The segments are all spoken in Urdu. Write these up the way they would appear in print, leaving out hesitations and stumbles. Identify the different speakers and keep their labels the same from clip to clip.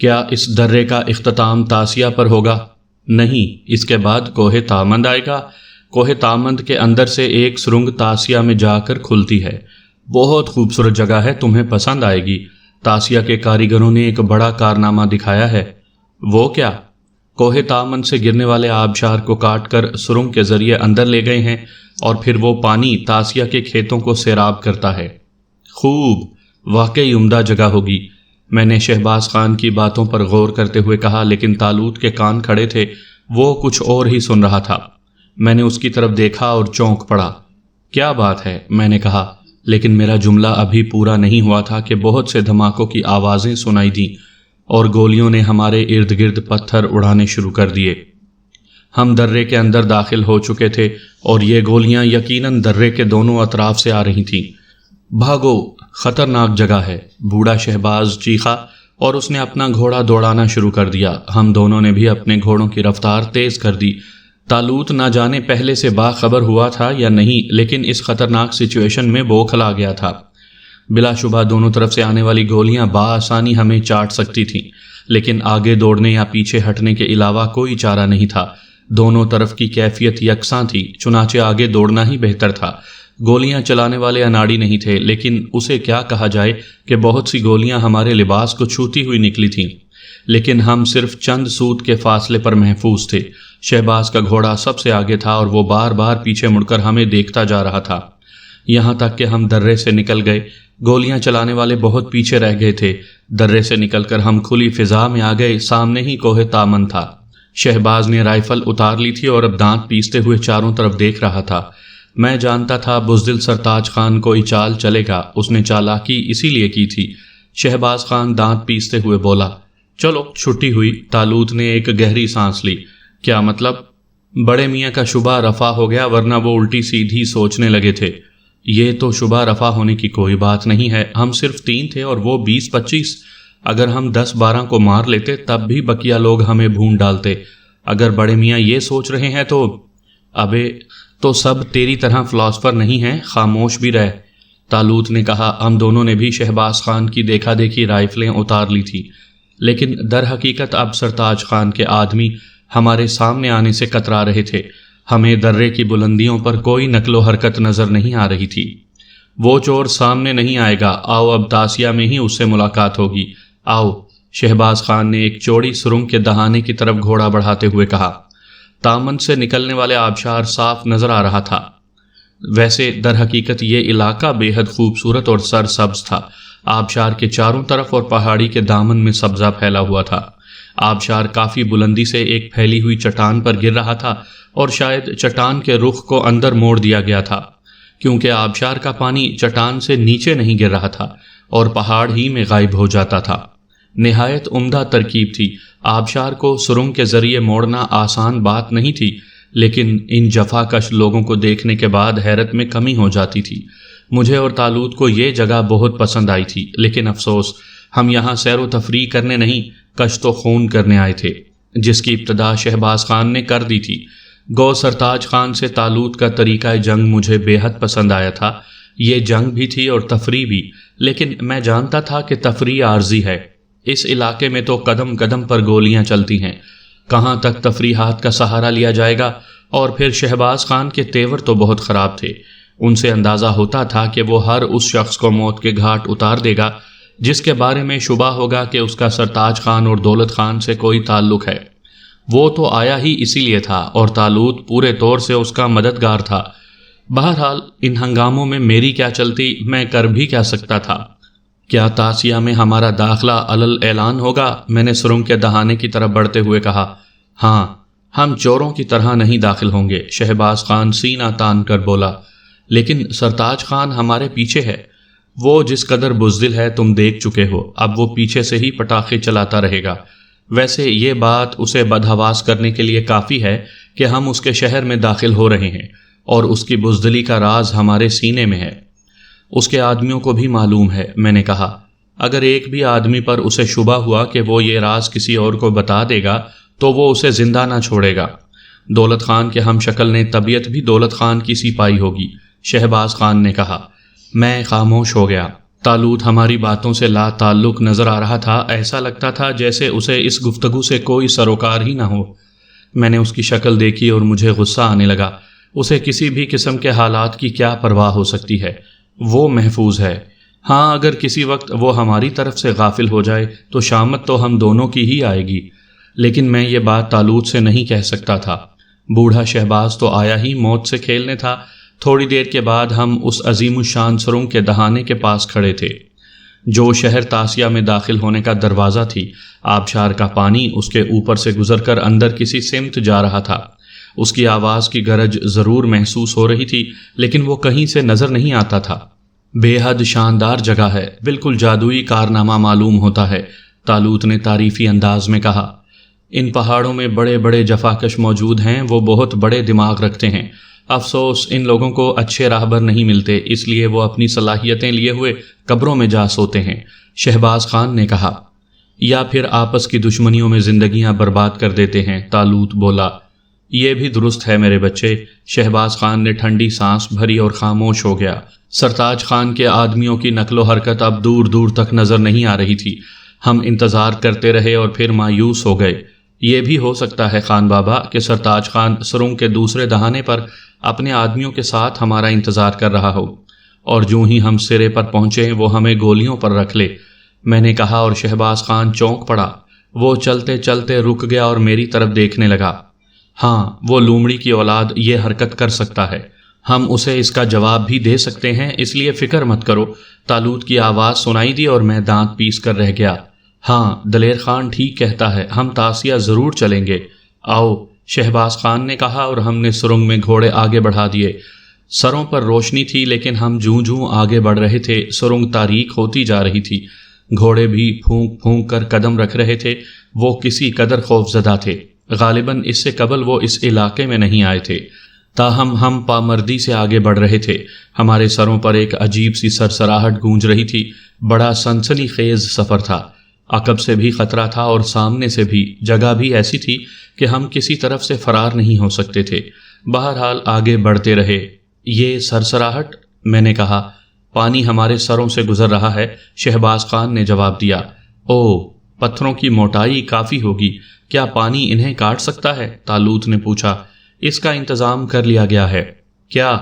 Speaker 1: کیا اس درے کا اختتام تاسیہ پر ہوگا؟ نہیں، اس کے بعد کوہ تامند آئے گا۔ کوہ تامند کے اندر سے ایک سرنگ تاسیہ میں جا کر کھلتی ہے۔ بہت خوبصورت جگہ ہے، تمہیں پسند آئے گی۔ تاسیہ کے کاریگروں نے ایک بڑا کارنامہ دکھایا ہے۔ وہ کیا؟ کوہ تامند سے گرنے والے آبشار کو کاٹ کر سرنگ کے ذریعے اندر لے گئے ہیں، اور پھر وہ پانی تاسیہ کے کھیتوں کو سیراب کرتا ہے۔ خوب، واقعی عمدہ جگہ ہوگی۔ میں نے شہباز خان کی باتوں پر غور کرتے ہوئے کہا، لیکن طالوت کے کان کھڑے تھے، وہ کچھ اور ہی سن رہا تھا۔ میں نے اس کی طرف دیکھا اور چونک پڑا۔ کیا بات ہے؟ میں نے کہا، لیکن میرا جملہ ابھی پورا نہیں ہوا تھا کہ بہت سے دھماکوں کی آوازیں سنائی دیں اور گولیوں نے ہمارے ارد گرد پتھر اڑانے شروع کر دیے۔ ہم درے کے اندر داخل ہو چکے تھے اور یہ گولیاں یقیناً درے کے دونوں اطراف سے آ رہی تھیں۔ بھاگو، خطرناک جگہ ہے، بوڑھا شہباز چیخا اور اس نے اپنا گھوڑا دوڑانا شروع کر دیا۔ ہم دونوں نے بھی اپنے گھوڑوں کی رفتار تیز کر دی۔ طالوت نہ جانے پہلے سے باخبر ہوا تھا یا نہیں، لیکن اس خطرناک سچویشن میں بوکھل آ گیا تھا۔ بلا شبہ دونوں طرف سے آنے والی گولیاں بآسانی ہمیں چاٹ سکتی تھیں، لیکن آگے دوڑنے یا پیچھے ہٹنے کے علاوہ کوئی چارہ نہیں تھا۔ دونوں طرف کی کیفیت یکساں تھی، چنانچہ آگے دوڑنا ہی بہتر تھا۔ گولیاں چلانے والے اناڑی نہیں تھے، لیکن اسے کیا کہا جائے کہ بہت سی گولیاں ہمارے لباس کو چھوتی ہوئی نکلی تھیں، لیکن ہم صرف چند سوت کے فاصلے پر محفوظ تھے۔ شہباز کا گھوڑا سب سے آگے تھا اور وہ بار بار پیچھے مڑ کر ہمیں دیکھتا جا رہا تھا، یہاں تک کہ ہم درے سے نکل گئے۔ گولیاں چلانے والے بہت پیچھے رہ گئے تھے۔ درے سے نکل کر ہم کھلی فضا میں آ گئے، سامنے ہی کوہ تامند تھا۔ شہباز نے رائفل اتار لی تھی اور اب دانت پیستے ہوئے چاروں طرف دیکھ رہا تھا۔ میں جانتا تھا بزدل سرتاج خان کوئی چال چلے گا، اس نے چالاکی اسی لیے کی تھی۔ شہباز خان دانت پیستے ہوئے بولا، چلو چھٹی ہوئی۔ طالوت نے ایک گہری سانس لی۔ کیا مطلب؟ بڑے میاں کا شبہ رفع ہو گیا، ورنہ وہ الٹی سیدھی سوچنے لگے تھے۔ یہ تو شبہ رفع ہونے کی کوئی بات نہیں ہے، ہم صرف 3 تھے اور وہ 20-25۔ اگر ہم 10-12 کو مار لیتے تب بھی بقیہ لوگ ہمیں بھون ڈالتے۔ اگر بڑے میاں یہ سوچ رہے ہیں تو ابے تو سب تیری طرح فلاسفر نہیں ہیں، خاموش بھی رہ۔ طالوت نے کہا۔ ہم دونوں نے بھی شہباز خان کی دیکھا دیکھی رائفلیں اتار لی تھی، لیکن در حقیقت اب سرتاج خان کے آدمی ہمارے سامنے آنے سے کترا رہے تھے۔ ہمیں درے کی بلندیوں پر کوئی نقل و حرکت نظر نہیں آ رہی تھی۔ وہ چور سامنے نہیں آئے گا، آؤ اب تاسیہ میں ہی اس سے ملاقات ہوگی، آؤ۔ شہباز خان نے ایک چوڑی سرنگ کے دہانے کی طرف گھوڑا بڑھاتے ہوئے کہا۔ تامند سے نکلنے والے آبشار صاف نظر آ رہا تھا۔ ویسے در حقیقت یہ علاقہ بے حد خوبصورت اور سرسبز تھا۔ آبشار کے چاروں طرف اور پہاڑی کے دامن میں سبزہ پھیلا ہوا تھا۔ آبشار کافی بلندی سے ایک پھیلی ہوئی چٹان پر گر رہا تھا، اور شاید چٹان کے رخ کو اندر موڑ دیا گیا تھا، کیونکہ آبشار کا پانی چٹان سے نیچے نہیں گر رہا تھا اور پہاڑ ہی میں غائب ہو جاتا تھا۔ نہایت عمدہ ترکیب تھی۔ آبشار کو سرنگ کے ذریعے موڑنا آسان بات نہیں تھی، لیکن ان جفا کش لوگوں کو دیکھنے کے بعد حیرت میں کمی ہو جاتی تھی۔ مجھے اور طالوت کو یہ جگہ بہت پسند آئی تھی، لیکن افسوس ہم یہاں سیر و تفریح کرنے نہیں، کشت و خون کرنے آئے تھے، جس کی ابتدا شہباز خان نے کر دی تھی۔ گو سرتاج خان سے طالوت کا طریقہ جنگ مجھے بے حد پسند آیا تھا۔ یہ جنگ بھی تھی اور تفریح بھی، لیکن میں جانتا تھا کہ تفریح عارضی ہے۔ اس علاقے میں تو قدم قدم پر گولیاں چلتی ہیں، کہاں تک تفریحات کا سہارا لیا جائے گا؟ اور پھر شہباز خان کے تیور تو بہت خراب تھے۔ ان سے اندازہ ہوتا تھا کہ وہ ہر اس شخص کو موت کے گھاٹ اتار دے گا جس کے بارے میں شبہ ہوگا کہ اس کا سرتاج خان اور دولت خان سے کوئی تعلق ہے۔ وہ تو آیا ہی اسی لیے تھا، اور طالوت پورے طور سے اس کا مددگار تھا۔ بہرحال ان ہنگاموں میں میری کیا چلتی، میں کر بھی کیا سکتا تھا؟ کیا تاسیہ میں ہمارا داخلہ علل اعلان ہوگا؟ میں نے سرنگ کے دہانے کی طرف بڑھتے ہوئے کہا۔ ہاں، ہم چوروں کی طرح نہیں داخل ہوں گے، شہباز خان سینہ تان کر بولا۔ لیکن سرتاج خان ہمارے پیچھے ہے، وہ جس قدر بزدل ہے تم دیکھ چکے ہو، اب وہ پیچھے سے ہی پٹاخے چلاتا رہے گا۔ ویسے یہ بات اسے بدحواس کرنے کے لیے کافی ہے کہ ہم اس کے شہر میں داخل ہو رہے ہیں، اور اس کی بزدلی کا راز ہمارے سینے میں ہے۔ اس کے آدمیوں کو بھی معلوم ہے، میں نے کہا۔ اگر ایک بھی آدمی پر اسے شبہ ہوا کہ وہ یہ راز کسی اور کو بتا دے گا تو وہ اسے زندہ نہ چھوڑے گا۔ دولت خان کے ہم شکل نے طبیعت بھی دولت خان کی سی پائی ہوگی، شہباز خان نے کہا۔ میں خاموش ہو گیا۔ طالوت ہماری باتوں سے لا تعلق نظر آ رہا تھا، ایسا لگتا تھا جیسے اسے اس گفتگو سے کوئی سروکار ہی نہ ہو۔ میں نے اس کی شکل دیکھی اور مجھے غصہ آنے لگا۔ اسے کسی بھی قسم کے حالات کی کیا پرواہ ہو سکتی ہے؟ وہ محفوظ ہے۔ ہاں، اگر کسی وقت وہ ہماری طرف سے غافل ہو جائے تو شامت تو ہم دونوں کی ہی آئے گی۔ لیکن میں یہ بات طالوت سے نہیں کہہ سکتا تھا۔ بوڑھا شہباز تو آیا ہی موت سے کھیلنے تھا۔ تھوڑی دیر کے بعد ہم اس عظیم الشان سرنگ کے دہانے کے پاس کھڑے تھے جو شہر تاسیہ میں داخل ہونے کا دروازہ تھی۔ آبشار کا پانی اس کے اوپر سے گزر کر اندر کسی سمت جا رہا تھا۔ اس کی آواز کی گرج ضرور محسوس ہو رہی تھی، لیکن وہ کہیں سے نظر نہیں آتا تھا۔ بے حد شاندار جگہ ہے، بالکل جادوئی کارنامہ معلوم ہوتا ہے، طالوت نے تعریفی انداز میں کہا۔ ان پہاڑوں میں بڑے بڑے جفاکش موجود ہیں، وہ بہت بڑے دماغ رکھتے ہیں۔ افسوس ان لوگوں کو اچھے راہبر نہیں ملتے، اس لیے وہ اپنی صلاحیتیں لیے ہوئے قبروں میں جا سوتے ہیں، شہباز خان نے کہا۔ یا پھر آپس کی دشمنیوں میں زندگیاں برباد کر دیتے ہیں، طالوت بولا۔ یہ بھی درست ہے میرے بچے، شہباز خان نے ٹھنڈی سانس بھری اور خاموش ہو گیا۔ سرتاج خان کے آدمیوں کی نقل و حرکت اب دور دور تک نظر نہیں آ رہی تھی۔ ہم انتظار کرتے رہے اور پھر مایوس ہو گئے۔ یہ بھی ہو سکتا ہے خان بابا کہ سرتاج خان سرنگ کے دوسرے دہانے پر اپنے آدمیوں کے ساتھ ہمارا انتظار کر رہا ہو، اور جو ہی ہم سرے پر پہنچے وہ ہمیں گولیوں پر رکھ لے، میں نے کہا، اور شہباز خان چونک پڑا۔ وہ چلتے چلتے رک گیا اور میری طرف دیکھنے لگا۔ ہاں، وہ لومڑی کی اولاد یہ حرکت کر سکتا ہے، ہم اسے اس کا جواب بھی دے سکتے ہیں، اس لیے فکر مت کرو۔ طالوت کی آواز سنائی دی اور میں دانت پیس کر رہ گیا۔ ہاں، دلیر خان ٹھیک کہتا ہے، ہم تاسیہ ضرور چلیں گے۔ آؤ، شہباز خان نے کہا، اور ہم نے سرنگ میں گھوڑے آگے بڑھا دیے۔ سروں پر روشنی تھی، لیکن ہم جوں جوں آگے بڑھ رہے تھے سرنگ تاریک ہوتی جا رہی تھی۔ گھوڑے بھی پھونک پھونک کر قدم رکھ رہے تھے۔ وہ کسی قدر خوف زدہ تھے، غالباً اس سے قبل وہ اس علاقے میں نہیں آئے تھے۔ تاہم ہم پامردی سے آگے بڑھ رہے تھے۔ ہمارے سروں پر ایک عجیب سی سرسراہٹ گونج رہی تھی۔ بڑا سنسنی خیز سفر تھا۔ عقب سے بھی خطرہ تھا اور سامنے سے بھی۔ جگہ بھی ایسی تھی کہ ہم کسی طرف سے فرار نہیں ہو سکتے تھے۔ بہرحال آگے بڑھتے رہے۔ یہ سرسراہٹ؟ میں نے کہا۔ پانی ہمارے سروں سے گزر رہا ہے، شہباز خان نے جواب دیا۔ او، پتھروں کی موٹائی کافی ہوگی، کیا پانی انہیں کاٹ سکتا ہے؟ طالوت نے پوچھا۔ اس کا انتظام کر لیا گیا ہے۔ کیا؟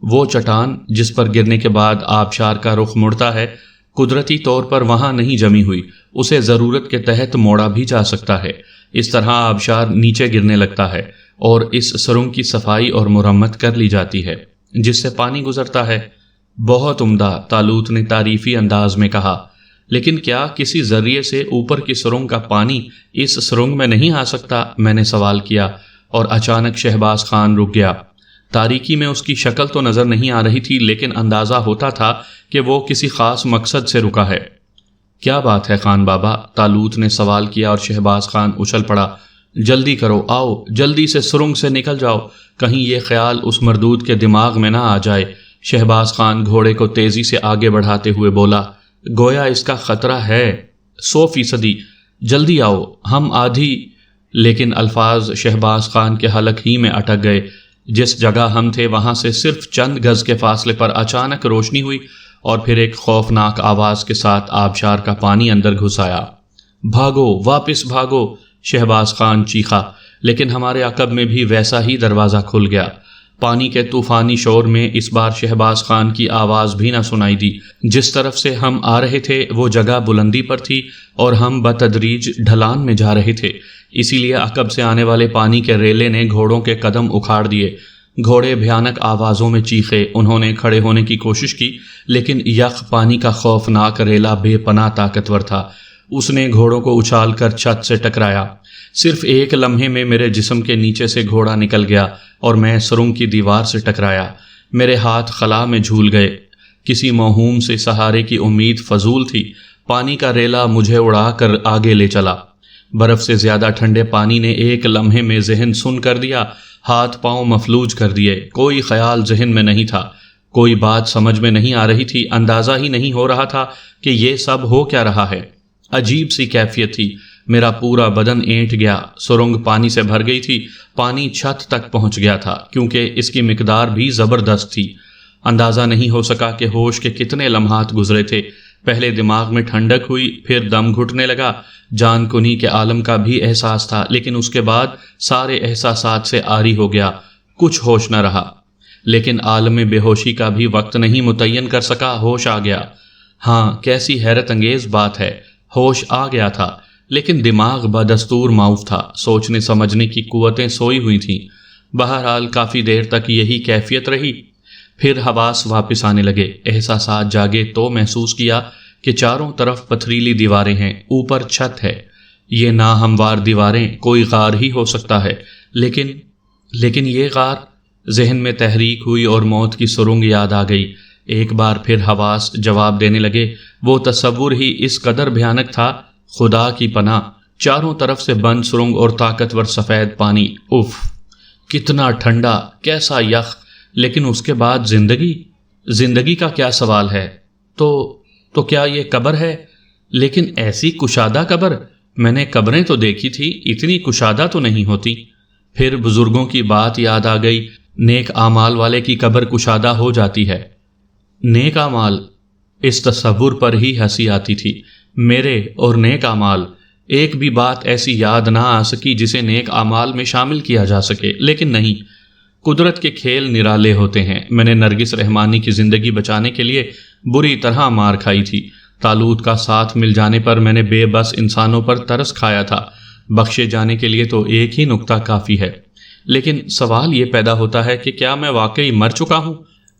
Speaker 1: وہ چٹان جس پر گرنے کے بعد آبشار کا رخ مڑتا ہے، قدرتی طور پر وہاں نہیں جمی ہوئی، اسے ضرورت کے تحت موڑا بھی جا سکتا ہے۔ اس طرح آبشار نیچے گرنے لگتا ہے اور اس سرنگ کی صفائی اور مرمت کر لی جاتی ہے جس سے پانی گزرتا ہے۔ بہت عمدہ، طالوت نے تعریفی انداز میں کہا۔ لیکن کیا کسی ذریعے سے اوپر کی سرنگ کا پانی اس سرنگ میں نہیں آ سکتا؟ میں نے سوال کیا، اور اچانک شہباز خان رک گیا۔ تاریکی میں اس کی شکل تو نظر نہیں آ رہی تھی، لیکن اندازہ ہوتا تھا کہ وہ کسی خاص مقصد سے رکا ہے۔ کیا بات ہے خان بابا؟ طالوت نے سوال کیا اور شہباز خان اچھل پڑا۔ جلدی کرو، آؤ، جلدی سے سرنگ سے نکل جاؤ، کہیں یہ خیال اس مردود کے دماغ میں نہ آ جائے۔ شہباز خان گھوڑے کو تیزی سے آگے بڑھاتے ہوئے بولا، گویا اس کا خطرہ ہے 100%۔ جلدی آؤ، ہم آدھی… لیکن الفاظ شہباز خان کے حلق ہی میں اٹک گئے۔ جس جگہ ہم تھے وہاں سے صرف چند گز کے فاصلے پر اچانک روشنی ہوئی اور پھر ایک خوفناک آواز کے ساتھ آبشار کا پانی اندر گھس آیا۔ بھاگو، واپس بھاگو، شہباز خان چیخا، لیکن ہمارے عقب میں بھی ویسا ہی دروازہ کھل گیا۔ پانی کے طوفانی شور میں اس بار شہباز خان کی آواز بھی نہ سنائی دی۔ جس طرف سے ہم آ رہے تھے وہ جگہ بلندی پر تھی اور ہم بتدریج ڈھلان میں جا رہے تھے، اسی لیے عقب سے آنے والے پانی کے ریلے نے گھوڑوں کے قدم اکھاڑ دیے۔ گھوڑے بھیانک آوازوں میں چیخے۔ انہوں نے کھڑے ہونے کی کوشش کی، لیکن یخ پانی کا خوفناک ریلا بے پناہ طاقتور تھا۔ اس نے گھوڑوں کو اچھال کر چھت سے ٹکرایا۔ صرف ایک لمحے میں میرے جسم کے نیچے سے گھوڑا نکل گیا اور میں سرنگ کی دیوار سے ٹکرایا۔ میرے ہاتھ خلا میں جھول گئے۔ کسی موہوم سے سہارے کی امید فضول تھی۔ پانی کا ریلا مجھے اڑا کر آگے لے چلا۔ برف سے زیادہ ٹھنڈے پانی نے ایک لمحے میں ذہن سن کر دیا، ہاتھ پاؤں مفلوج کر دیے۔ کوئی خیال ذہن میں نہیں تھا، کوئی بات سمجھ میں نہیں آ رہی تھی، اندازہ ہی نہیں ہو رہا تھا کہ یہ سب ہو کیا رہا ہے۔ عجیب سی کیفیت تھی، میرا پورا بدن اینٹ گیا۔ سرنگ پانی سے بھر گئی تھی، پانی چھت تک پہنچ گیا تھا کیونکہ اس کی مقدار بھی زبردست تھی۔ اندازہ نہیں ہو سکا کہ ہوش کے کتنے لمحات گزرے تھے۔ پہلے دماغ میں ٹھنڈک ہوئی، پھر دم گھٹنے لگا، جان کنی کے عالم کا بھی احساس تھا، لیکن اس کے بعد سارے احساسات سے عاری ہو گیا، کچھ ہوش نہ رہا۔ لیکن عالم بے ہوشی کا بھی وقت نہیں متعین کر سکا، ہوش آ گیا۔ ہاں، کیسی حیرت انگیز بات ہے، ہوش آ گیا تھا، لیکن دماغ بدستور معاف تھا، سوچنے سمجھنے کی قوتیں سوئی ہوئی تھیں۔ بہرحال کافی دیر تک یہی کیفیت رہی، پھر حواس واپس آنے لگے، احساسات جاگے تو محسوس کیا کہ چاروں طرف پتھریلی دیواریں ہیں، اوپر چھت ہے۔ یہ ناہموار دیواریں، کوئی غار ہی ہو سکتا ہے، لیکن یہ غار؟ ذہن میں تحریک ہوئی اور موت کی سرنگ یاد آ گئی۔ ایک بار پھر حواس جواب دینے لگے، وہ تصور ہی اس قدر بھیانک تھا، خدا کی پناہ، چاروں طرف سے بند سرنگ اور طاقتور سفید پانی، اف، کتنا ٹھنڈا، کیسا یخ۔ لیکن اس کے بعد زندگی کا کیا سوال ہے؟ تو کیا یہ قبر ہے؟ لیکن ایسی کشادہ قبر، میں نے قبریں تو دیکھی تھی، اتنی کشادہ تو نہیں ہوتی۔ پھر بزرگوں کی بات یاد آ گئی، نیک اعمال والے کی قبر کشادہ ہو جاتی ہے۔ نیک اعمال، اس تصور پر ہی ہنسی آتی تھی۔ میرے اور نیک اعمال، ایک بھی بات ایسی یاد نہ آ سکی جسے نیک اعمال میں شامل کیا جا سکے، لیکن نہیں، قدرت کے کھیل نرالے ہوتے ہیں۔ میں نے نرگس رحمانی کی زندگی بچانے کے لیے بری طرح مار کھائی تھی۔ طالوت کا ساتھ مل جانے پر میں نے بے بس انسانوں پر ترس کھایا تھا۔ بخشے جانے کے لیے تو ایک ہی نقطہ کافی ہے، لیکن سوال یہ پیدا ہوتا ہے کہ کیا میں واقعی مر چکا ہوں؟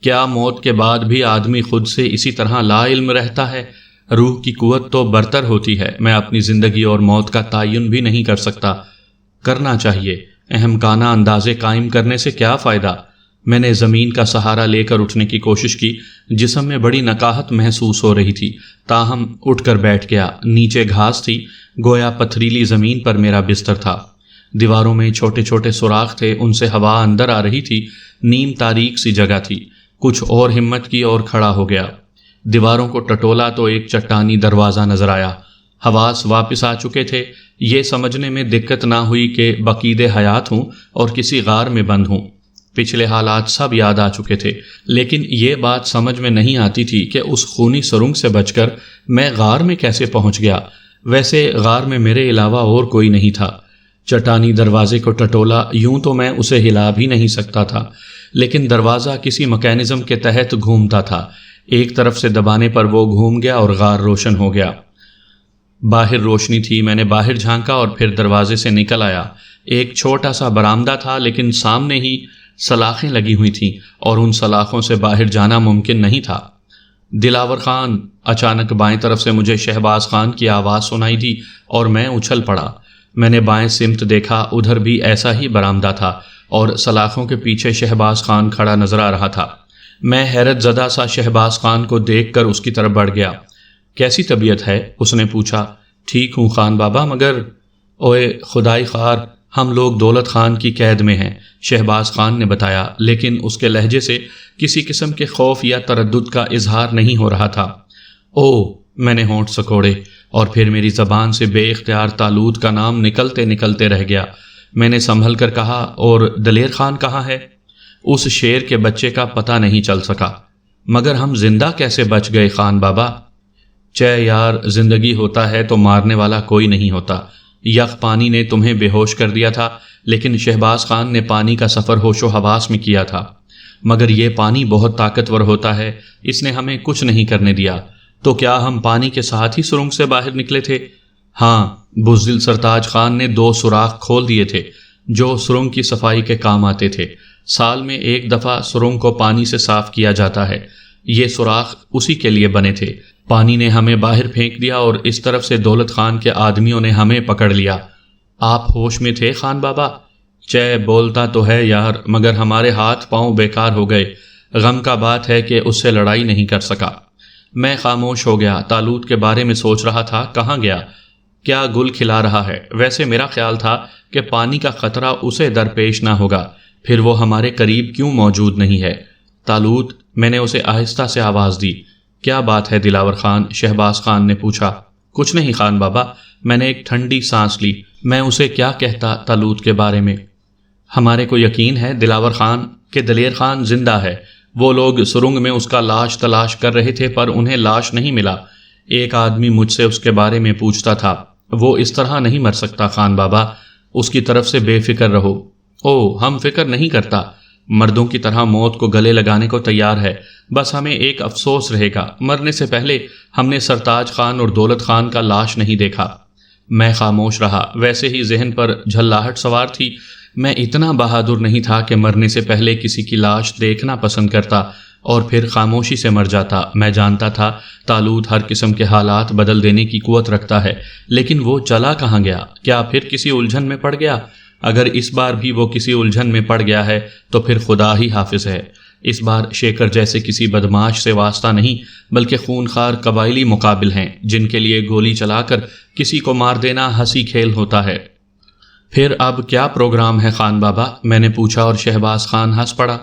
Speaker 1: کیا موت کے بعد بھی آدمی خود سے اسی طرح لا علم رہتا ہے؟ روح کی قوت تو برتر ہوتی ہے۔ میں اپنی زندگی اور موت کا تعین بھی نہیں کر سکتا۔ کرنا چاہیے، اہمکانہ اندازے قائم کرنے سے کیا فائدہ؟ میں نے زمین کا سہارا لے کر اٹھنے کی کوشش کی، جسم میں بڑی نکاہت محسوس ہو رہی تھی، تاہم اٹھ کر بیٹھ گیا۔ نیچے گھاس تھی، گویا پتھریلی زمین پر میرا بستر تھا۔ دیواروں میں چھوٹے چھوٹے سوراخ تھے، ان سے ہوا اندر آ رہی تھی۔ نیم تاریک سی جگہ تھی۔ کچھ اور ہمت کی اور کھڑا ہو گیا۔ دیواروں کو ٹٹولا تو ایک چٹانی دروازہ نظر آیا۔ حواس واپس آ چکے تھے، یہ سمجھنے میں دقت نہ ہوئی کہ بقید حیات ہوں اور کسی غار میں بند ہوں۔ پچھلے حالات سب یاد آ چکے تھے، لیکن یہ بات سمجھ میں نہیں آتی تھی کہ اس خونی سرنگ سے بچ کر میں غار میں کیسے پہنچ گیا۔ ویسے غار میں میرے علاوہ اور کوئی نہیں تھا۔ چٹانی دروازے کو ٹٹولا، یوں تو میں اسے ہلا بھی نہیں سکتا تھا، لیکن دروازہ کسی میکینزم کے تحت گھومتا تھا۔ ایک طرف سے دبانے پر وہ گھوم گیا اور غار روشن ہو گیا۔ باہر روشنی تھی، میں نے باہر جھانکا اور پھر دروازے سے نکل آیا۔ ایک چھوٹا سا برآمدہ تھا، لیکن سامنے ہی سلاخیں لگی ہوئی تھیں اور ان سلاخوں سے باہر جانا ممکن نہیں تھا۔ دلاور خان! اچانک بائیں طرف سے مجھے شہباز خان کی آواز سنائی دی اور میں اچھل پڑا۔ میں نے بائیں سمت دیکھا، ادھر بھی ایسا ہی برآمدہ تھا اور سلاخوں کے پیچھے شہباز خان کھڑا نظر آ رہا تھا۔ میں حیرت زدہ سا شہباز خان کو دیکھ کر اس کی طرف بڑھ گیا۔ کیسی طبیعت ہے؟ اس نے پوچھا۔ ٹھیک ہوں خان بابا، مگر اوئے خدائی خار، ہم لوگ دولت خان کی قید میں ہیں، شہباز خان نے بتایا، لیکن اس کے لہجے سے کسی قسم کے خوف یا تردد کا اظہار نہیں ہو رہا تھا۔ او، میں نے ہونٹ سکوڑے اور پھر میری زبان سے بے اختیار طالوت کا نام نکلتے نکلتے رہ گیا۔ میں نے سنبھل کر کہا، اور دلیر خان کہاں ہے؟ اس شیر کے بچے کا پتہ نہیں چل سکا۔ مگر ہم زندہ کیسے بچ گئے خان بابا؟ چے یار، زندگی ہوتا ہے تو مارنے والا کوئی نہیں ہوتا۔ یخ پانی نے تمہیں بے ہوش کر دیا تھا، لیکن شہباز خان نے پانی کا سفر ہوش و حواس میں کیا تھا۔ مگر یہ پانی بہت طاقتور ہوتا ہے، اس نے ہمیں کچھ نہیں کرنے دیا۔ تو کیا ہم پانی کے ساتھ ہی سرنگ سے باہر نکلے تھے؟ ہاں، بزدل سرتاج خان نے 2 سوراخ کھول دیے تھے جو سرنگ کی صفائی کے کام آتے تھے۔ سال میں 1 دفعہ سرنگ کو پانی سے صاف کیا جاتا ہے۔ یہ سوراخ اسی کے لیے بنے تھے۔ پانی نے ہمیں باہر پھینک دیا اور اس طرف سے دولت خان کے آدمیوں نے ہمیں پکڑ لیا۔ آپ ہوش میں تھے خان بابا؟ چے بولتا تو ہے یار، مگر ہمارے ہاتھ پاؤں بیکار ہو گئے۔ غم کا بات ہے کہ اس سے لڑائی نہیں کر سکا۔ میں خاموش ہو گیا، طالوت کے بارے میں سوچ رہا تھا، کہاں گیا؟ کیا گل کھلا رہا ہے؟ ویسے میرا خیال تھا کہ پانی کا خطرہ اسے درپیش نہ ہوگا، پھر وہ ہمارے قریب کیوں موجود نہیں ہے؟ طالوت، میں نے اسے آہستہ سے آواز دی۔ کیا بات ہے دلاور خان؟ شہباز خان نے پوچھا۔ کچھ نہیں خان بابا، میں نے ایک ٹھنڈی سانس لی۔ میں اسے کیا کہتا طالوت کے بارے میں؟ ہمارے کو یقین ہے دلاور خان کہ دلیر خان زندہ ہے، وہ لوگ سرنگ میں اس کا لاش تلاش کر رہے تھے پر انہیں لاش نہیں ملا۔ ایک آدمی مجھ سے اس کے بارے میں پوچھتا تھا، وہ اس طرح نہیں مر سکتا خان بابا، اس کی طرف سے بے فکر رہو۔ ہم فکر نہیں کرتا، مردوں کی طرح موت کو گلے لگانے کو تیار ہے، بس ہمیں ایک افسوس رہے گا، مرنے سے پہلے ہم نے سرتاج خان اور دولت خان کا لاش نہیں دیکھا۔ میں خاموش رہا، ویسے ہی ذہن پر جھلاہٹ سوار تھی۔ میں اتنا بہادر نہیں تھا کہ مرنے سے پہلے کسی کی لاش دیکھنا پسند کرتا اور پھر خاموشی سے مر جاتا۔ میں جانتا تھا طالوت ہر قسم کے حالات بدل دینے کی قوت رکھتا ہے، لیکن وہ چلا کہاں گیا؟ کیا پھر کسی الجھن میں پڑ گیا؟ اگر اس بار بھی وہ کسی الجھن میں پڑ گیا ہے تو پھر خدا ہی حافظ ہے۔ اس بار شیکر جیسے کسی بدماش سے واسطہ نہیں، بلکہ خونخوار قبائلی مقابل ہیں جن کے لیے گولی چلا کر کسی کو مار دینا ہنسی کھیل ہوتا ہے۔ پھر اب کیا پروگرام ہے خان بابا؟ میں نے پوچھا اور شہباز خان ہنس پڑا۔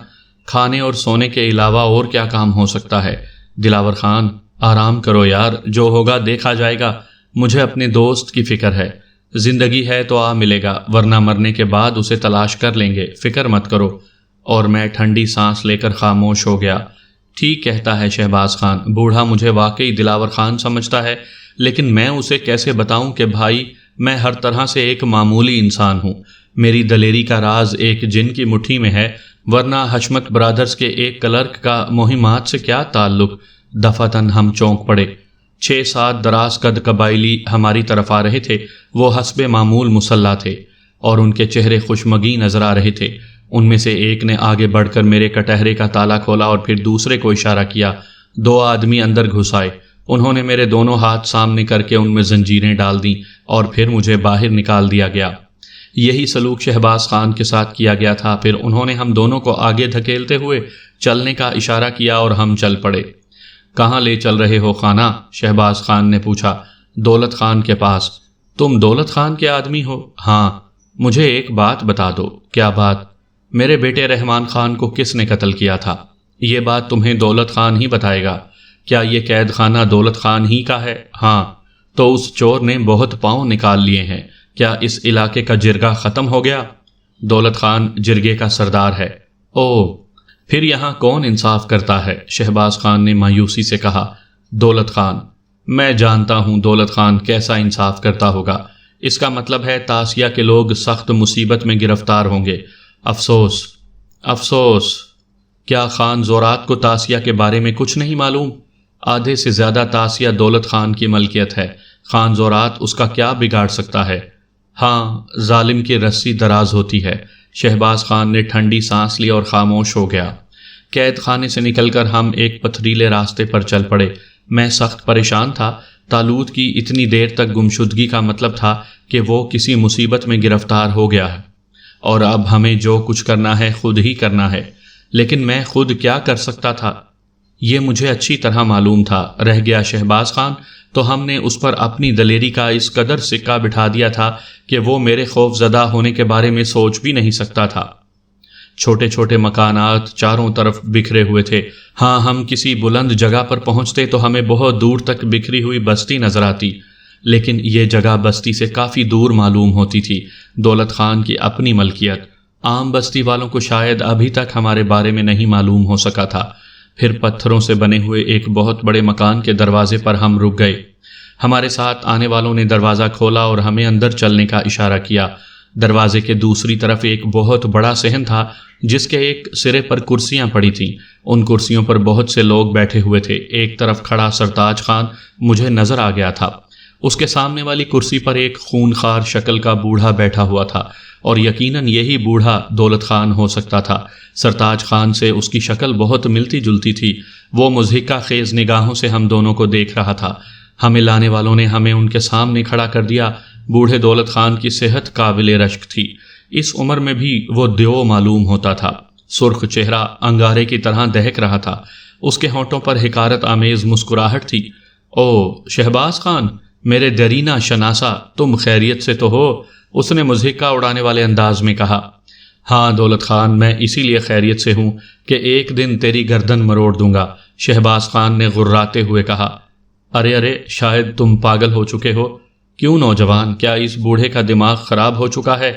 Speaker 1: کھانے اور سونے کے علاوہ اور کیا کام ہو سکتا ہے؟ دلاور خان، آرام کرو یار، جو ہوگا دیکھا جائے گا۔ مجھے اپنے دوست کی فکر ہے، زندگی ہے تو آ ملے گا، ورنہ مرنے کے بعد اسے تلاش کر لیں گے، فکر مت کرو۔ اور میں ٹھنڈی سانس لے کر خاموش ہو گیا۔ ٹھیک کہتا ہے شہباز خان، بوڑھا مجھے واقعی دلاور خان سمجھتا ہے، لیکن میں اسے کیسے بتاؤں کہ بھائی میں ہر طرح سے ایک معمولی انسان ہوں۔ میری دلیری کا راز ایک جن کی مٹھی میں ہے، ورنہ حشمت برادرز کے ایک کلرک کا مہمات سے کیا تعلق؟ دفعتاً ہم چونک پڑے۔ 6-7 دراز قد قبائلی ہماری طرف آ رہے تھے۔ وہ حسب معمول مسلح تھے اور ان کے چہرے خوشمگی نظر آ رہے تھے۔ ان میں سے ایک نے آگے بڑھ کر میرے کٹہرے کا تالا کھولا اور پھر دوسرے کو اشارہ کیا۔ 2 آدمی اندر گھس آئے۔ انہوں نے میرے دونوں ہاتھ سامنے کر کے ان میں زنجیریں ڈال دیں اور پھر مجھے باہر نکال دیا گیا۔ یہی سلوک شہباز خان کے ساتھ کیا گیا تھا۔ پھر انہوں نے ہم دونوں کو آگے دھکیلتے ہوئے چلنے کا اشارہ کیا اور ہم چل پڑے۔ کہاں لے چل رہے ہو خانہ؟ شہباز خان نے پوچھا۔ دولت خان کے پاس۔ تم دولت خان کے آدمی ہو؟ ہاں۔ مجھے ایک بات بتا دو۔ کیا بات؟ میرے بیٹے رحمان خان کو کس نے قتل کیا تھا؟ یہ بات تمہیں دولت خان ہی بتائے گا۔ کیا یہ قید خانہ دولت خان ہی کا ہے؟ ہاں۔ تو اس چور نے بہت پاؤں نکال لیے ہیں۔ کیا اس علاقے کا جرگہ ختم ہو گیا؟ دولت خان جرگے کا سردار ہے۔ پھر یہاں کون انصاف کرتا ہے؟ شہباز خان نے مایوسی سے کہا۔ دولت خان، میں جانتا ہوں دولت خان کیسا انصاف کرتا ہوگا۔ اس کا مطلب ہے تاسیہ کے لوگ سخت مصیبت میں گرفتار ہوں گے۔ افسوس، افسوس۔ کیا خان زورات کو تاسیہ کے بارے میں کچھ نہیں معلوم؟ آدھے سے زیادہ تاسیہ دولت خان کی ملکیت ہے۔ خان زورات اس کا کیا بگاڑ سکتا ہے؟ ہاں، ظالم کی رسی دراز ہوتی ہے۔ شہباز خان نے ٹھنڈی سانس لی اور خاموش ہو گیا۔ قید خانے سے نکل کر ہم ایک پتھریلے راستے پر چل پڑے۔ میں سخت پریشان تھا۔ طالوت کی اتنی دیر تک گمشدگی کا مطلب تھا کہ وہ کسی مصیبت میں گرفتار ہو گیا ہے اور اب ہمیں جو کچھ کرنا ہے خود ہی کرنا ہے۔ لیکن میں خود کیا کر سکتا تھا؟ یہ مجھے اچھی طرح معلوم تھا۔ رہ گیا شہباز خان تو ہم نے اس پر اپنی دلیری کا اس قدر سکہ بٹھا دیا تھا کہ وہ میرے خوف زدہ ہونے کے بارے میں سوچ بھی نہیں سکتا تھا۔ چھوٹے چھوٹے مکانات چاروں طرف بکھرے ہوئے تھے۔ ہاں، ہم کسی بلند جگہ پر پہنچتے تو ہمیں بہت دور تک بکھری ہوئی بستی نظر آتی، لیکن یہ جگہ بستی سے کافی دور معلوم ہوتی تھی۔ دولت خان کی اپنی ملکیت۔ عام بستی والوں کو شاید ابھی تک ہمارے بارے میں نہیں معلوم ہو سکا تھا۔ پھر پتھروں سے بنے ہوئے ایک بہت بڑے مکان کے دروازے پر ہم رک گئے۔ ہمارے ساتھ آنے والوں نے دروازہ کھولا اور ہمیں اندر چلنے کا اشارہ کیا۔ دروازے کے دوسری طرف ایک بہت بڑا صحن تھا جس کے ایک سرے پر کرسیاں پڑی تھیں۔ ان کرسیوں پر بہت سے لوگ بیٹھے ہوئے تھے۔ ایک طرف کھڑا سرتاج خان مجھے نظر آ گیا تھا۔ اس کے سامنے والی کرسی پر ایک خونخوار شکل کا بوڑھا بیٹھا ہوا تھا اور یقیناً یہی بوڑھا دولت خان ہو سکتا تھا۔ سرتاج خان سے اس کی شکل بہت ملتی جلتی تھی۔ وہ مضحکہ خیز نگاہوں سے ہم دونوں کو دیکھ رہا تھا۔ ہمیں لانے والوں نے ہمیں ان کے سامنے کھڑا کر دیا۔ بوڑھے دولت خان کی صحت قابل رشک تھی۔ اس عمر میں بھی وہ دیو معلوم ہوتا تھا۔ سرخ چہرہ انگارے کی طرح دہک رہا تھا۔ اس کے ہونٹوں پر حقارت آمیز مسکراہٹ تھی۔ شہباز خان، میرے درینہ شناسا، تم خیریت سے تو ہو؟ اس نے مضحکہ اڑانے والے انداز میں کہا۔ ہاں دولت خان، میں اسی لیے خیریت سے ہوں کہ ایک دن تیری گردن مروڑ دوں گا، شہباز خان نے غراتے ہوئے کہا۔ ارے شاید تم پاگل ہو چکے ہو۔ کیوں نوجوان، کیا اس بوڑھے کا دماغ خراب ہو چکا ہے؟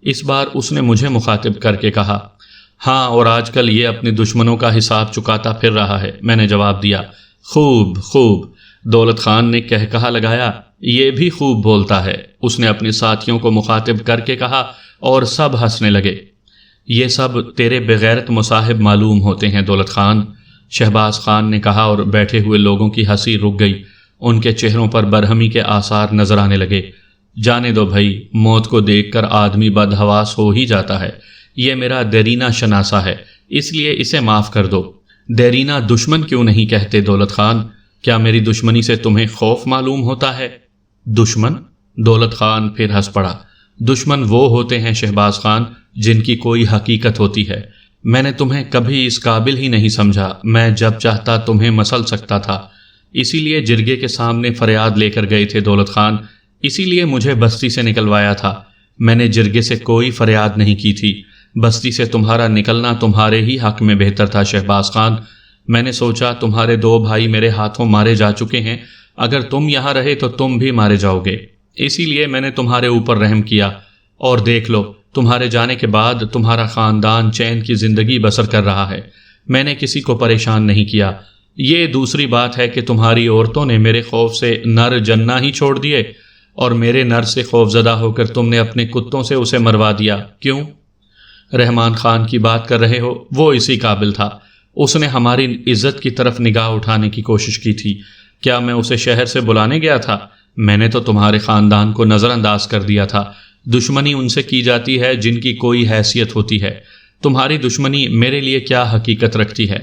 Speaker 1: اس بار اس نے مجھے مخاطب کر کے کہا۔ ہاں، اور آج کل یہ اپنے دشمنوں کا حساب چکاتا پھر رہا ہے، میں نے جواب دیا۔ خوب خوب، دولت خان نے کہا لگایا، یہ بھی خوب بولتا ہے، اس نے اپنے ساتھیوں کو مخاطب کر کے کہا، اور سب ہنسنے لگے۔ یہ سب تیرے بغیرت مصاحب معلوم ہوتے ہیں دولت خان، شہباز خان نے کہا، اور بیٹھے ہوئے لوگوں کی ہنسی رک گئی، ان کے چہروں پر برہمی کے آثار نظر آنے لگے۔ جانے دو بھائی، موت کو دیکھ کر آدمی بدحواس ہو ہی جاتا ہے، یہ میرا دیرینہ شناسہ ہے، اس لیے اسے معاف کر دو۔ دیرینہ دشمن کیوں نہیں کہتے دولت خان؟ کیا میری دشمنی سے تمہیں خوف معلوم ہوتا ہے؟ دشمن؟ دولت خان پھر ہنس پڑا۔ دشمن وہ ہوتے ہیں شہباز خان جن کی کوئی حقیقت ہوتی ہے۔ میں نے تمہیں کبھی اس قابل ہی نہیں سمجھا، میں جب چاہتا تمہیں مسل سکتا تھا، اسی لیے جرگے کے سامنے فریاد لے کر گئے تھے دولت خان، اسی لیے مجھے بستی سے نکلوایا تھا۔ میں نے جرگے سے کوئی فریاد نہیں کی تھی، بستی سے تمہارا نکلنا تمہارے ہی حق میں بہتر تھا شہباز خان۔ میں نے سوچا تمہارے 2 بھائی میرے ہاتھوں مارے جا چکے ہیں، اگر تم یہاں رہے تو تم بھی مارے جاؤ گے، اسی لیے میں نے تمہارے اوپر رحم کیا، اور دیکھ لو تمہارے جانے کے بعد تمہارا خاندان چین کی زندگی بسر کر رہا ہے، میں نے کسی کو پریشان نہیں کیا۔ یہ دوسری بات ہے کہ تمہاری عورتوں نے میرے خوف سے نر جننا ہی چھوڑ دیے، اور میرے نر سے خوف زدہ ہو کر تم نے اپنے کتوں سے اسے مروا دیا۔ کیوں؟ رحمان خان کی بات کر رہے ہو؟ وہ اسی قابل تھا، اس نے ہماری عزت کی طرف نگاہ اٹھانے کی کوشش کی تھی۔ کیا میں اسے شہر سے بلانے گیا تھا؟ میں نے تو تمہارے خاندان کو نظر انداز کر دیا تھا۔ دشمنی ان سے کی جاتی ہے جن کی کوئی حیثیت ہوتی ہے، تمہاری دشمنی میرے لیے کیا حقیقت رکھتی ہے؟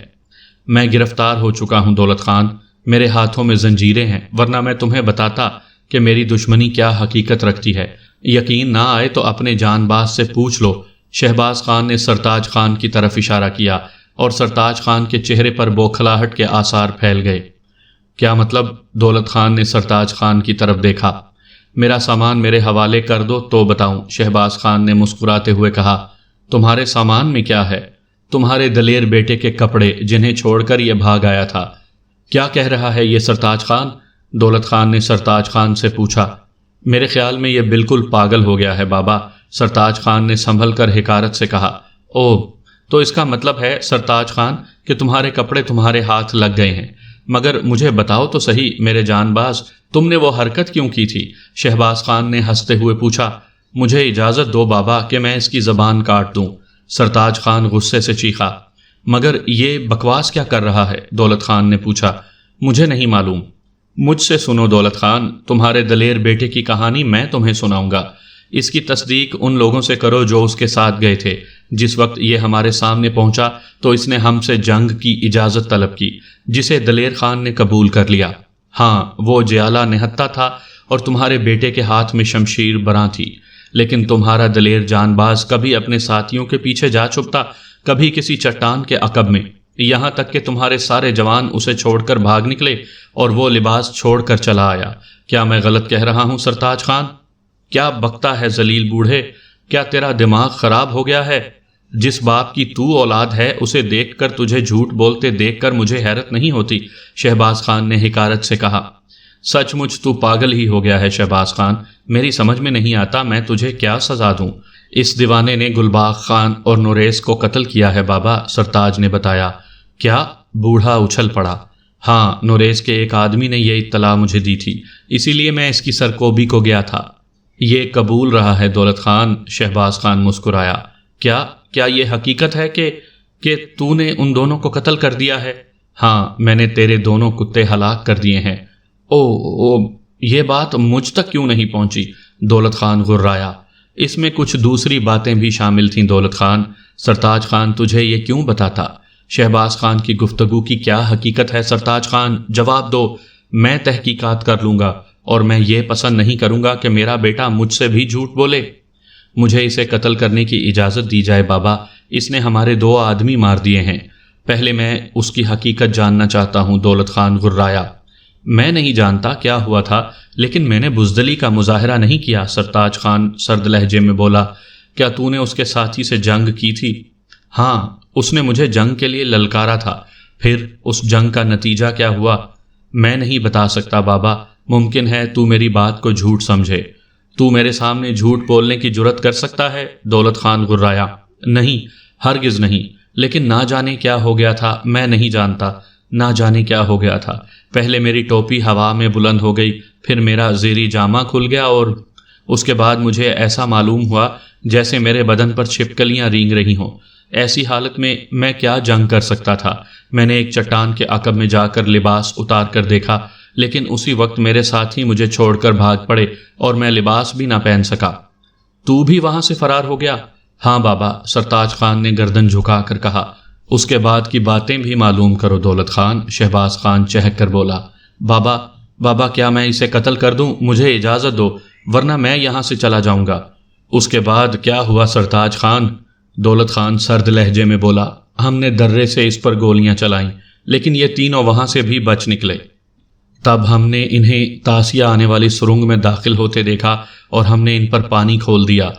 Speaker 1: میں گرفتار ہو چکا ہوں دولت خان، میرے ہاتھوں میں زنجیریں ہیں، ورنہ میں تمہیں بتاتا کہ میری دشمنی کیا حقیقت رکھتی ہے۔ یقین نہ آئے تو اپنے جان باز سے پوچھ لو۔ شہباز خان نے سرتاج خان کی طرف اشارہ کیا، اور سرتاج خان کے چہرے پر بوکھلاہٹ کے آثار پھیل گئے۔ کیا مطلب؟ دولت خان نے سرتاج خان کی طرف دیکھا۔ میرا سامان میرے حوالے کر دو تو بتاؤں، شہباز خان نے مسکراتے ہوئے کہا۔ تمہارے سامان میں کیا ہے؟ تمہارے دلیر بیٹے کے کپڑے جنہیں چھوڑ کر یہ بھاگ آیا تھا۔ کیا کہہ رہا ہے یہ سرتاج خان؟ دولت خان نے سرتاج خان سے پوچھا۔ میرے خیال میں یہ بالکل پاگل ہو گیا ہے بابا، سرتاج خان نے سنبھل کر حکارت سے کہا۔ اوہ، تو اس کا مطلب ہے سرتاج خان کہ تمہارے کپڑے تمہارے ہاتھ لگ گئے ہیں، مگر مجھے بتاؤ تو صحیح میرے جان باز، تم نے وہ حرکت کیوں کی تھی؟ شہباز خان نے ہنستے ہوئے پوچھا۔ مجھے اجازت دو بابا کہ میں اس کی زبان کاٹ دوں، سرتاج خان غصے سے چیخا۔ مگر یہ بکواس کیا کر رہا ہے؟ دولت خان نے پوچھا۔ مجھے نہیں معلوم۔ مجھ سے سنو دولت خان، تمہارے دلیر بیٹے کی کہانی میں تمہیں سناؤں گا، اس کی تصدیق ان لوگوں سے کرو جو اس کے ساتھ گئے تھے۔ جس وقت یہ ہمارے سامنے پہنچا تو اس نے ہم سے جنگ کی اجازت طلب کی، جسے دلیر خان نے قبول کر لیا۔ ہاں، وہ جیالہ نہتہ تھا اور تمہارے بیٹے کے ہاتھ میں شمشیر براں تھی، لیکن تمہارا دلیر جان باز کبھی اپنے ساتھیوں کے پیچھے جا چھپتا، کبھی کسی چٹان کے عقب میں، یہاں تک کہ تمہارے سارے جوان اسے چھوڑ کر بھاگ نکلے اور وہ لباس چھوڑ کر چلا آیا۔ کیا میں غلط کہہ رہا ہوں سرتاج خان؟ کیا بکتا ہے ذلیل بوڑھے؟ کیا تیرا دماغ خراب ہو گیا ہے؟ جس باپ کی تو اولاد ہے اسے دیکھ کر تجھے جھوٹ بولتے دیکھ کر مجھے حیرت نہیں ہوتی، شہباز خان نے حکارت سے کہا۔ سچ مچ تو پاگل ہی ہو گیا ہے شہباز خان، میری سمجھ میں نہیں آتا میں تجھے کیا سزا دوں۔ اس دیوانے نے گلباغ خان اور نوریز کو قتل کیا ہے بابا، سرتاج نے بتایا۔ کیا؟ بوڑھا اچھل پڑا۔ ہاں، نوریز کے ایک آدمی نے یہ اطلاع مجھے دی تھی، اسی لیے میں اس کی سرکوبی کو گیا تھا۔ یہ قبول رہا ہے دولت خان، شہباز خان مسکرایا۔ کیا یہ حقیقت ہے کہ تو نے ان دونوں کو قتل کر دیا ہے؟ ہاں، میں نے تیرے دونوں کتے ہلاک کر دیے ہیں۔ او، یہ بات مجھ تک کیوں نہیں پہنچی؟ دولت خان غرایا۔ اس میں کچھ دوسری باتیں بھی شامل تھیں دولت خان، سرتاج خان تجھے یہ کیوں بتاتا؟ شہباز خان کی گفتگو کی کیا حقیقت ہے سرتاج خان؟ جواب دو، میں تحقیقات کر لوں گا، اور میں یہ پسند نہیں کروں گا کہ میرا بیٹا مجھ سے بھی جھوٹ بولے۔ مجھے اسے قتل کرنے کی اجازت دی جائے بابا، اس نے ہمارے 2 آدمی مار دیے ہیں۔ پہلے میں اس کی حقیقت جاننا چاہتا ہوں، دولت خان غرایا۔ میں نہیں جانتا کیا ہوا تھا، لیکن میں نے بزدلی کا مظاہرہ نہیں کیا، سرتاج خان سرد لہجے میں بولا۔ کیا تو نے اس کے ساتھی سے جنگ کی تھی؟ ہاں، اس نے مجھے جنگ کے لیے للکارا تھا۔ پھر اس جنگ کا نتیجہ کیا ہوا؟ میں نہیں بتا سکتا بابا، ممکن ہے تو میری بات کو جھوٹ سمجھے۔ تو میرے سامنے جھوٹ بولنے کی جرت کر سکتا ہے؟ دولت خان غرایا۔ نہیں، ہرگز نہیں، لیکن نہ جانے کیا ہو گیا تھا، میں نہیں جانتا، نہ جانے کیا ہو گیا تھا۔ پہلے میری ٹوپی ہوا میں بلند ہو گئی، پھر میرا زیریں جامہ کھل گیا، اور اس کے بعد مجھے ایسا معلوم ہوا جیسے میرے بدن پر چھپکلیاں رینگ رہی ہوں۔ ایسی حالت میں کیا جنگ کر سکتا تھا؟ میں نے ایک چٹان کے عقب میں جا کر لباس اتار کر دیکھا، لیکن اسی وقت میرے ساتھی مجھے چھوڑ کر بھاگ پڑے اور میں لباس بھی نہ پہن سکا۔ تو بھی وہاں سے فرار ہو گیا؟ ہاں بابا، سرتاج خان نے گردن جھکا کر کہا۔ اس کے بعد کی باتیں بھی معلوم کرو دولت خان، شہباز خان چہک کر بولا۔ بابا کیا میں اسے قتل کر دوں؟ مجھے اجازت دو، ورنہ میں یہاں سے چلا جاؤں گا۔ اس کے بعد کیا ہوا سرتاج خان؟ دولت خان سرد لہجے میں بولا۔ ہم نے درے سے اس پر گولیاں چلائیں، لیکن یہ تینوں وہاں سے بھی بچ نکلے۔ تب ہم نے انہیں تاسیہ آنے والی سرنگ میں داخل ہوتے دیکھا اور ہم نے ان پر پانی کھول دیا۔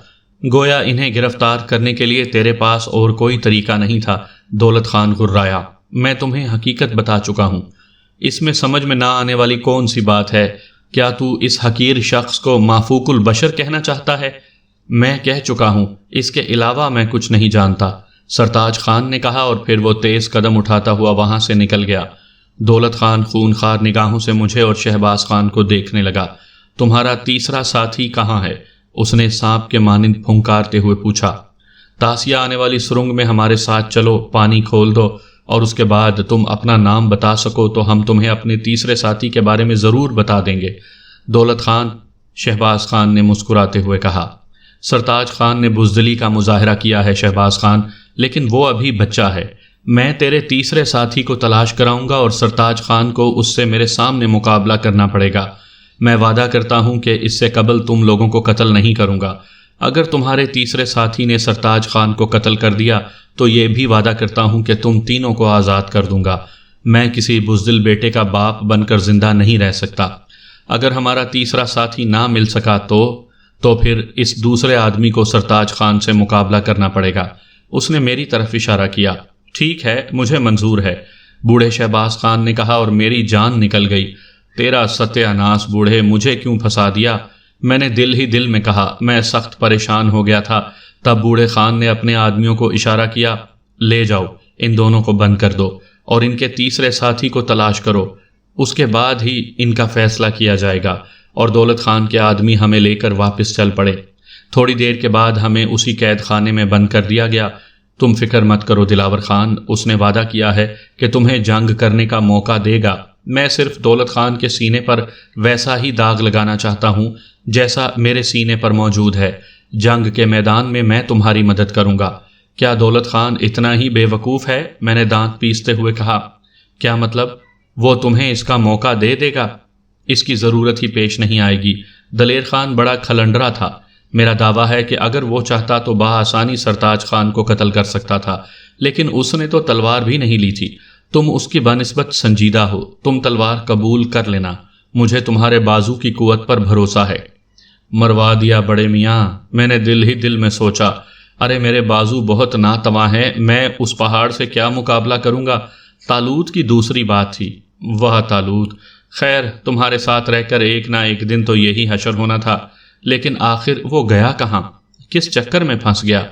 Speaker 1: گویا انہیں گرفتار کرنے کے لیے تیرے پاس اور کوئی طریقہ نہیں تھا۔ دولت خان غرایا۔ میں تمہیں حقیقت بتا چکا ہوں، اس میں سمجھ میں نہ آنے والی کون سی بات ہے؟ کیا تو اس حقیر شخص کو مافوق البشر کہنا چاہتا ہے؟ میں کہہ چکا ہوں، اس کے علاوہ میں کچھ نہیں جانتا، سرتاج خان نے کہا، اور پھر وہ تیز قدم اٹھاتا ہوا وہاں سے نکل گیا۔ دولت خان خونخوار نگاہوں سے مجھے اور شہباز خان کو دیکھنے لگا۔ تمہارا تیسرا ساتھی کہاں ہے؟ اس نے سانپ کے مانند پھنکارتے ہوئے پوچھا۔ تاسیہ آنے والی سرنگ میں ہمارے ساتھ چلو، پانی کھول دو، اور اس کے بعد تم اپنا نام بتا سکو تو ہم تمہیں اپنے تیسرے ساتھی کے بارے میں ضرور بتا دیں گے۔ دولت خان، شہباز خان نے مسکراتے ہوئے کہا۔ سرتاج خان نے بزدلی کا مظاہرہ کیا ہے شہباز خان، لیکن وہ ابھی بچہ ہے۔ میں تیرے تیسرے ساتھی کو تلاش کراؤں گا اور سرتاج خان کو اس سے میرے سامنے مقابلہ کرنا پڑے گا۔ میں وعدہ کرتا ہوں کہ اس سے قبل تم لوگوں کو قتل نہیں کروں گا۔ اگر تمہارے تیسرے ساتھی نے سرتاج خان کو قتل کر دیا تو یہ بھی وعدہ کرتا ہوں کہ تم تینوں کو آزاد کر دوں گا۔ میں کسی بزدل بیٹے کا باپ بن کر زندہ نہیں رہ سکتا۔ اگر ہمارا تیسرا ساتھی نہ مل سکا تو پھر اس دوسرے آدمی کو سرتاج خان سے مقابلہ کرنا پڑے گا۔ اس نے میری طرف اشارہ کیا۔ ٹھیک ہے، مجھے منظور ہے، بوڑھے شہباز خان نے کہا، اور میری جان نکل گئی۔ تیرا ستیہ ناس بوڑھے، مجھے کیوں پھنسا دیا؟ میں نے دل ہی دل میں کہا۔ میں سخت پریشان ہو گیا تھا۔ تب بوڑھے خان نے اپنے آدمیوں کو اشارہ کیا۔ لے جاؤ، ان دونوں کو بند کر دو اور ان کے تیسرے ساتھی کو تلاش کرو، اس کے بعد ہی ان کا فیصلہ کیا جائے گا۔ اور دولت خان کے آدمی ہمیں لے کر واپس چل پڑے۔ تھوڑی دیر کے بعد ہمیں اسی قید خانے میں بند کر دیا گیا۔ تم فکر مت کرو دلاور خان، اس نے وعدہ کیا ہے کہ تمہیں جنگ کرنے کا موقع دے گا۔ میں صرف دولت خان کے سینے پر ویسا ہی داغ لگانا چاہتا ہوں جیسا میرے سینے پر موجود ہے۔ جنگ کے میدان میں میں تمہاری مدد کروں گا۔ کیا دولت خان اتنا ہی بے وقوف ہے؟ میں نے دانت پیستے ہوئے کہا۔ کیا مطلب؟ وہ تمہیں اس کا موقع دے دے گا؟ اس کی ضرورت ہی پیش نہیں آئے گی۔ دلیر خان بڑا کھلنڈرا تھا۔ میرا دعویٰ ہے کہ اگر وہ چاہتا تو بآسانی سرتاج خان کو قتل کر سکتا تھا، لیکن اس نے تو تلوار بھی نہیں لی تھی۔ تم اس کی بنسبت سنجیدہ ہو، تم تلوار قبول کر لینا، مجھے تمہارے بازو کی قوت پر بھروسہ ہے۔ مروا دیا بڑے میاں، میں نے دل ہی دل میں سوچا، ارے میرے بازو بہت ناتواں ہیں، میں اس پہاڑ سے کیا مقابلہ کروں گا؟ طالوت کی دوسری بات تھی۔ وہ طالوت، خیر تمہارے ساتھ رہ کر ایک نہ ایک دن تو یہی حشر ہونا تھا، لیکن آخر وہ گیا کہاں؟ کس چکر میں پھنس گیا؟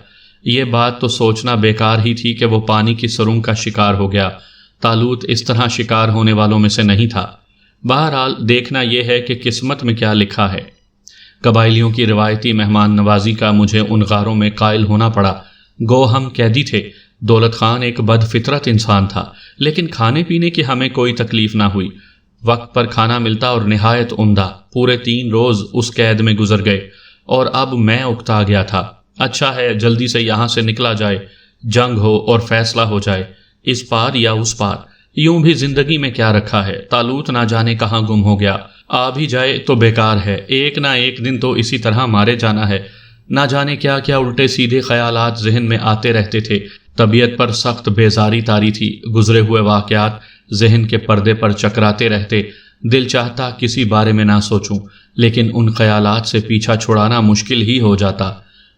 Speaker 1: یہ بات تو سوچنا بیکار ہی تھی کہ وہ پانی کی سرنگ کا شکار ہو گیا۔ طالوت اس طرح شکار ہونے والوں میں سے نہیں تھا۔ بہرحال دیکھنا یہ ہے کہ قسمت میں کیا لکھا ہے۔ قبائلیوں کی روایتی مہمان نوازی کا مجھے ان غاروں میں قائل ہونا پڑا۔ گو ہم قیدی تھے۔ دولت خان ایک بد فطرت انسان تھا، لیکن کھانے پینے کی ہمیں کوئی تکلیف نہ ہوئی۔ وقت پر کھانا ملتا اور نہایت عمدہ۔ پورے 3 روز اس قید میں گزر گئے اور اب میں اکتا گیا تھا۔ اچھا ہے جلدی سے یہاں سے نکلا جائے، جنگ ہو اور فیصلہ ہو جائے، اس پار یا اس پار۔ یوں بھی زندگی میں کیا رکھا ہے؟ طالوت نہ جانے کہاں گم ہو گیا، آ بھی جائے تو بیکار ہے، ایک نہ ایک دن تو اسی طرح مارے جانا ہے۔ نہ جانے کیا کیا الٹے سیدھے خیالات ذہن میں آتے رہتے تھے۔ طبیعت پر سخت بیزاری طاری تھی۔ گزرے ہوئے واقعات ذہن کے پردے پر چکراتے رہتے۔ دل چاہتا کسی بارے میں نہ سوچوں، لیکن ان خیالات سے پیچھا چھڑانا مشکل ہی ہو جاتا۔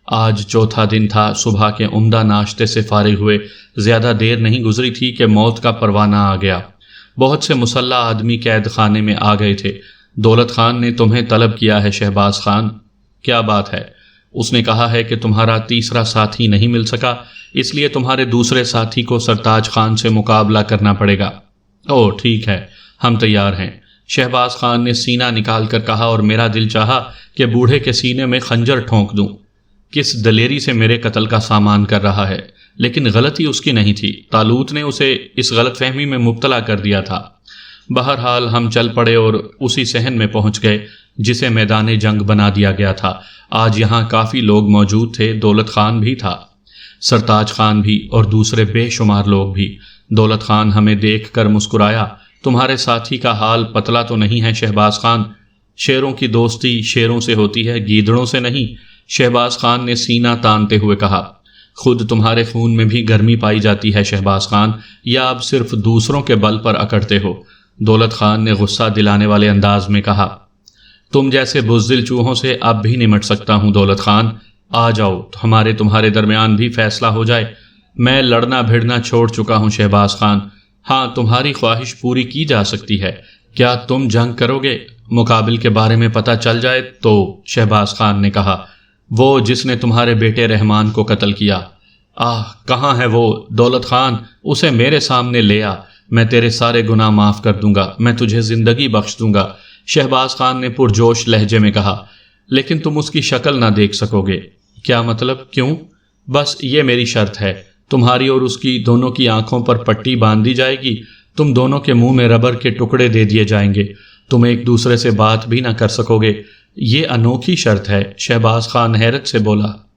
Speaker 1: آج چوتھا دن تھا۔ صبح کے عمدہ ناشتے سے فارغ ہوئے زیادہ دیر نہیں گزری تھی کہ موت کا پروانہ آ گیا۔ بہت سے مسلح آدمی قید خانے میں آ گئے تھے۔ دولت خان نے تمہیں طلب کیا ہے شہباز خان۔ کیا بات ہے؟ اس نے کہا ہے کہ تمہارا تیسرا ساتھی نہیں مل سکا، اس لیے تمہارے دوسرے ساتھی کو سرتاج خان سے مقابلہ کرنا پڑے گا۔ اوہ ٹھیک ہے، ہم تیار ہیں، شہباز خان نے سینہ نکال کر کہا، اور میرا دل چاہا کہ بوڑھے کے سینے میں خنجر ٹھونک دوں۔ کس دلیری سے میرے قتل کا سامان کر رہا ہے، لیکن غلطی اس کی نہیں تھی، طالوت نے اسے اس غلط فہمی میں مبتلا کر دیا تھا۔ بہرحال ہم چل پڑے اور اسی صحن میں پہنچ گئے جسے میدان جنگ بنا دیا گیا تھا۔ آج یہاں کافی لوگ موجود تھے، دولت خان بھی تھا، سرتاج خان بھی، اور دوسرے بے شمار لوگ بھی۔ دولت خان ہمیں دیکھ کر مسکرایا۔ تمہارے ساتھی کا حال پتلا تو نہیں ہے شہباز خان؟ شیروں کی دوستی شیروں سے ہوتی ہے، گیدڑوں سے نہیں، شہباز خان نے سینہ تانتے ہوئے کہا۔ خود تمہارے خون میں بھی گرمی پائی جاتی ہے شہباز خان، یا اب صرف دوسروں کے بل پر اکڑتے ہو؟ دولت خان نے غصہ دلانے والے انداز میں کہا۔ تم جیسے بزدل چوہوں سے اب بھی نمٹ سکتا ہوں دولت خان، آ جاؤ تمہارے درمیان بھی فیصلہ ہو جائے۔ میں لڑنا بھیڑنا چھوڑ چکا ہوں شہباز خان۔ ہاں، تمہاری خواہش پوری کی جا سکتی ہے، کیا تم جنگ کرو گے؟ مقابل کے بارے میں پتہ چل جائے تو؟ شہباز خان نے کہا۔ وہ جس نے تمہارے بیٹے رحمان کو قتل کیا۔ کہاں ہے وہ؟ دولت خان، اسے میرے سامنے لے آ، میں تیرے سارے گناہ معاف کر دوں گا، میں تجھے زندگی بخش دوں گا، شہباز خان نے پرجوش لہجے میں کہا۔ لیکن تم اس کی شکل نہ دیکھ سکو گے۔ کیا مطلب؟ کیوں؟ بس یہ میری شرط ہے، تمہاری اور اس کی دونوں کی آنکھوں پر پٹی باندھ دی جائے گی، تم دونوں کے منہ میں ربر کے ٹکڑے دے دیے جائیں گے، تم ایک دوسرے سے بات بھی نہ کر سکو گے۔ یہ انوکھی شرط ہے، شہباز خان حیرت سے بولا۔